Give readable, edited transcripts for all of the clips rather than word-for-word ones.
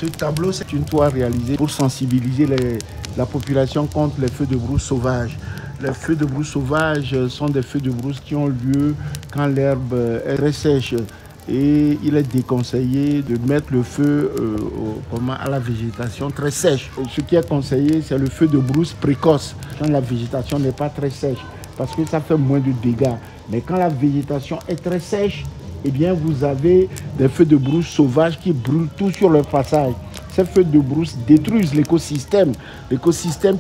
Ce tableau, c'est une toile réalisée pour sensibiliser la population contre les feux de brousse sauvages. Les feux de brousse sauvages sont des feux de brousse qui ont lieu quand l'herbe est très sèche. Et il est déconseillé de mettre le feu à la végétation très sèche. Ce qui est conseillé, c'est le feu de brousse précoce, quand la végétation n'est pas très sèche, parce que ça fait moins de dégâts. Mais quand la végétation est très sèche, eh bien, vous avez des feux de brousse sauvages qui brûlent tout sur leur passage. Ces feux de brousse détruisent l'écosystème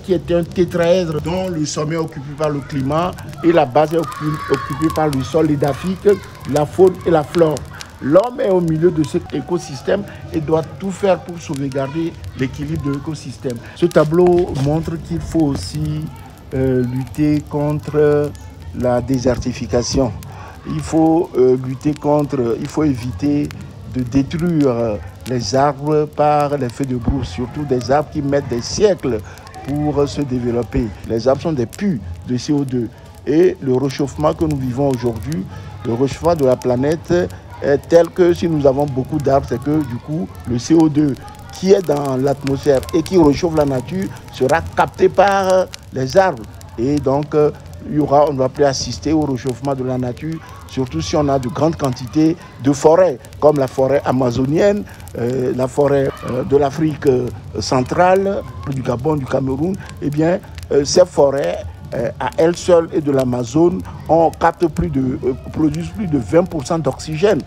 qui est un tétraèdre dont le sommet est occupé par le climat et la base est occupée par le sol édaphique, la faune et la flore. L'homme est au milieu de cet écosystème et doit tout faire pour sauvegarder l'équilibre de l'écosystème. Ce tableau montre qu'il faut aussi lutter contre la désertification. Il faut éviter de détruire les arbres par les feux de brousse, surtout des arbres qui mettent des siècles pour se développer. Les arbres sont des puits de CO2 et le réchauffement que nous vivons aujourd'hui, le réchauffement de la planète est tel que si nous avons beaucoup d'arbres, c'est que du coup le CO2 qui est dans l'atmosphère et qui réchauffe la nature sera capté par les arbres et donc on ne va plus assister au réchauffement de la nature, surtout si on a de grandes quantités de forêts, comme la forêt amazonienne, la forêt de l'Afrique centrale, du Gabon, du Cameroun. Eh bien, ces forêts, à elles seules et de l'Amazone, produisent plus de 20% d'oxygène.